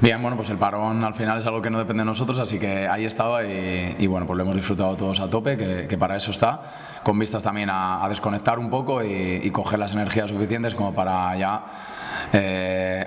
Bien, bueno, pues el parón al final es algo que no depende de nosotros, así que ahí estaba y bueno, pues lo hemos disfrutado todos a tope, que para eso está, con vistas también a desconectar un poco y coger las energías suficientes como para ya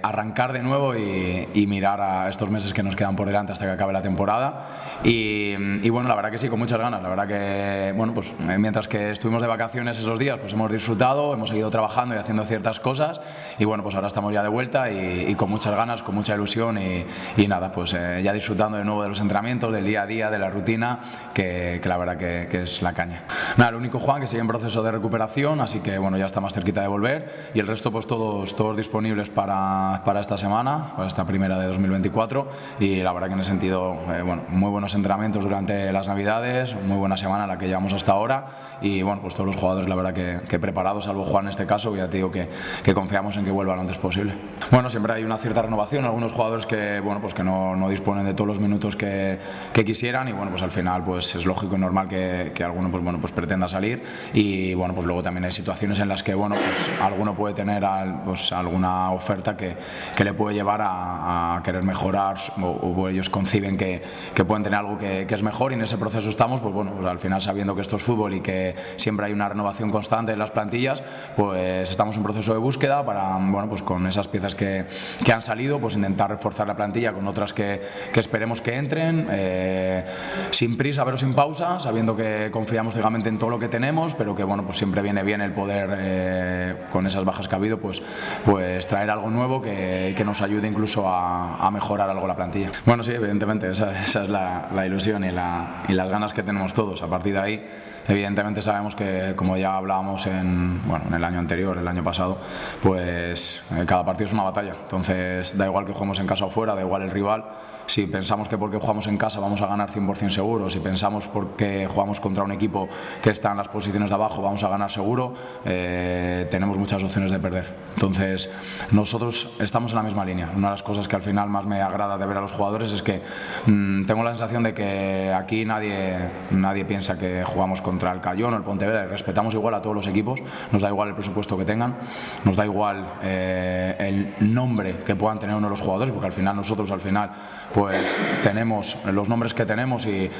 arrancar de nuevo y mirar a estos meses que nos quedan por delante hasta que acabe la temporada y bueno, la verdad que sí, con muchas ganas, la verdad que bueno, pues mientras que estuvimos de vacaciones esos días, pues hemos disfrutado, hemos seguido trabajando y haciendo ciertas cosas y bueno, pues ahora estamos ya de vuelta y con muchas ganas, con mucha ilusión y nada, pues ya disfrutando de nuevo de los entrenamientos, del día a día, de la rutina, que la verdad que es la caña. Nada, el único Juan que sigue en proceso de recuperación, así que bueno, ya está más cerquita de volver y el resto pues todos disponibles para esta semana, para esta primera de 2024 y la verdad que en ese sentido, bueno, muy buenos entrenamientos durante las Navidades, muy buena semana la que llevamos hasta ahora y bueno, pues todos los jugadores la verdad que preparados, salvo Juan en este caso, que ya te digo que confiamos en que vuelva lo antes posible. Bueno, siempre hay una cierta renovación, algunos jugadores que bueno, pues que no disponen de todos los minutos que quisieran y bueno, pues al final pues es lógico y normal que alguno pues bueno, pues pretenda salir y bueno, pues luego también hay situaciones en las que bueno, pues alguno puede tener pues alguna oferta que le puede llevar a querer mejorar o ellos conciben que pueden tener algo que es mejor y en ese proceso estamos, pues bueno, pues al final sabiendo que esto es fútbol y que siempre hay una renovación constante en las plantillas, pues estamos en proceso de búsqueda para, bueno, pues con esas piezas que han salido, pues intentar reforzar la plantilla con otras que esperemos que entren, sin prisa pero sin pausa, sabiendo que confiamos ciegamente en todo lo que tenemos, pero que bueno, pues siempre viene bien el poder, con esas bajas que ha habido, pues traer algo nuevo que nos ayude incluso a mejorar algo la plantilla. Bueno, sí, evidentemente, esa es la ilusión y las ganas que tenemos todos. A partir de ahí, evidentemente sabemos que, como ya hablábamos en el año anterior, el año pasado, pues cada partido es una batalla. Entonces, da igual que juguemos en casa o fuera, da igual el rival. Si pensamos que porque jugamos en casa vamos a ganar 100% seguro, si pensamos porque jugamos contra un equipo que está en las posiciones de abajo vamos a ganar seguro, tenemos muchas opciones de perder. Entonces, nosotros estamos en la misma línea. Una de las cosas que al final más me agrada de ver a los jugadores es que tengo la sensación de que aquí nadie piensa que jugamos contra el Cayón o el Pontevedra. Respetamos igual a todos los equipos, nos da igual el presupuesto que tengan, nos da igual el nombre que puedan tener uno de los jugadores, porque al final nosotros pues tenemos los nombres que tenemos y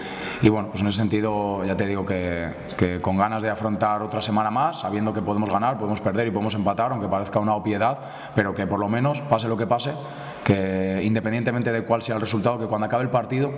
bueno, pues en ese sentido ya te digo que con ganas de afrontar otra semana más, sabiendo que podemos ganar, podemos perder y podemos empatar, aunque parezca una obviedad, pero que por lo menos, pase lo que pase, que independientemente de cuál sea el resultado, que cuando acabe el partido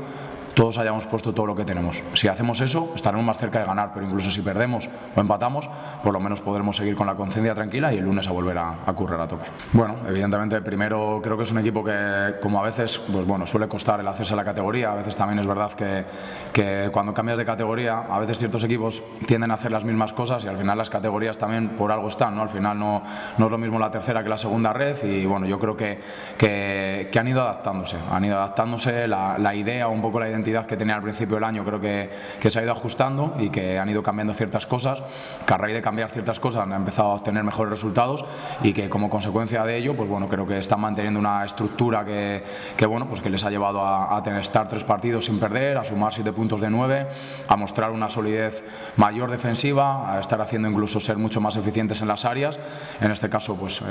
todos hayamos puesto todo lo que tenemos. Si hacemos eso, estaremos más cerca de ganar, pero incluso si perdemos o empatamos, por lo menos podremos seguir con la conciencia tranquila y el lunes a volver a currar a tope. Bueno, evidentemente, primero creo que es un equipo que, como a veces, pues bueno, suele costar el hacerse a la categoría, a veces también es verdad que cuando cambias de categoría, a veces ciertos equipos tienden a hacer las mismas cosas y al final las categorías también por algo están, ¿no? Al final no es lo mismo la tercera que la segunda red y bueno, yo creo que han ido adaptándose, la idea, un poco la identidad que tenía al principio del año, creo que se ha ido ajustando y que han ido cambiando ciertas cosas, que a raíz de cambiar ciertas cosas han empezado a obtener mejores resultados y que como consecuencia de ello, pues bueno, creo que están manteniendo una estructura que bueno, pues que les ha llevado a estar 3 partidos sin perder, a sumar 7 puntos de 9, a mostrar una solidez mayor defensiva, a estar haciendo incluso ser mucho más eficientes en las áreas. En este caso, pues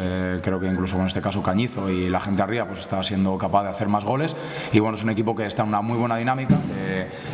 creo que incluso con este caso Cañizo y la gente arriba pues está siendo capaz de hacer más goles y bueno, es un equipo que está en una muy buena dinámica,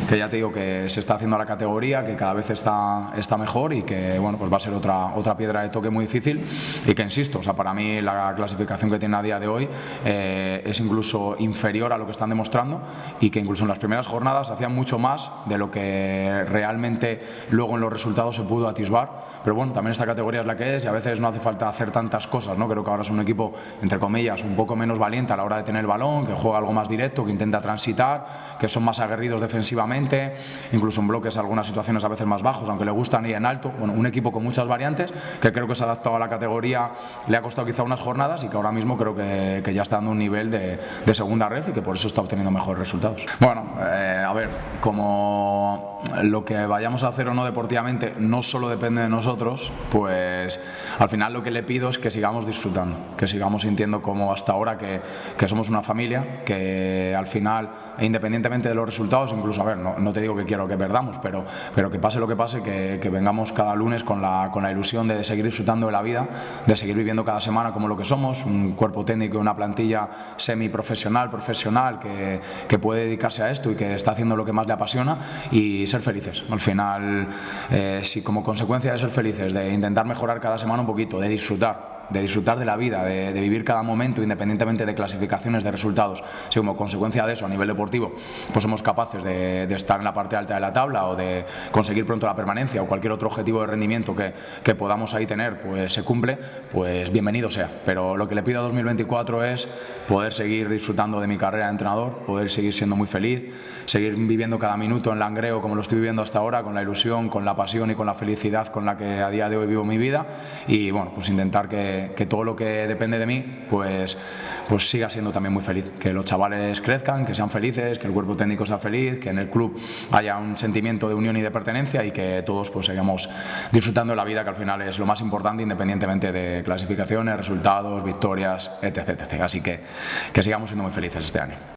que ya te digo que se está haciendo a la categoría, que cada vez está mejor y que bueno, pues va a ser otra piedra de toque muy difícil y que insisto, o sea, para mí la clasificación que tiene a día de hoy es incluso inferior a lo que están demostrando y que incluso en las primeras jornadas hacían mucho más de lo que realmente luego en los resultados se pudo atisbar, pero bueno, también esta categoría es la que es y a veces no hace falta hacer tantas cosas, ¿no? Creo que ahora es un equipo, entre comillas, un poco menos valiente a la hora de tener el balón, que juega algo más directo, que intenta transitar, que son más aguerridos defensivamente, incluso en bloques algunas situaciones a veces más bajos, aunque le gustan ir en alto. Bueno, un equipo con muchas variantes que creo que se ha adaptado a la categoría, le ha costado quizá unas jornadas y que ahora mismo creo que ya está dando un nivel de segunda red y que por eso está obteniendo mejores resultados. Bueno, a ver, como lo que vayamos a hacer o no deportivamente no solo depende de nosotros, pues al final lo que le pido es que sigamos disfrutando, que sigamos sintiendo como hasta ahora que somos una familia, que al final, independientemente de los los resultados, incluso, a ver, no te digo que quiero que perdamos, pero que pase lo que pase, que vengamos cada lunes con la ilusión de seguir disfrutando de la vida, de seguir viviendo cada semana como lo que somos, un cuerpo técnico y una plantilla semiprofesional, profesional, que puede dedicarse a esto y que está haciendo lo que más le apasiona, y ser felices. Al final, si como consecuencia de ser felices, de intentar mejorar cada semana un poquito, de disfrutar de la vida, de vivir cada momento independientemente de clasificaciones, de resultados, si como consecuencia de eso a nivel deportivo pues somos capaces de estar en la parte alta de la tabla o de conseguir pronto la permanencia o cualquier otro objetivo de rendimiento que podamos ahí tener, pues se cumple, pues bienvenido sea. Pero lo que le pido a 2024 es poder seguir disfrutando de mi carrera de entrenador, poder seguir siendo muy feliz, seguir viviendo cada minuto en Langreo como lo estoy viviendo hasta ahora, con la ilusión, con la pasión y con la felicidad con la que a día de hoy vivo mi vida, y bueno, pues intentar que todo lo que depende de mí pues siga siendo también muy feliz, que los chavales crezcan, que sean felices, que el cuerpo técnico sea feliz, que en el club haya un sentimiento de unión y de pertenencia, y que todos pues sigamos disfrutando de la vida, que al final es lo más importante independientemente de clasificaciones, resultados, victorias, etc. Así que sigamos siendo muy felices este año.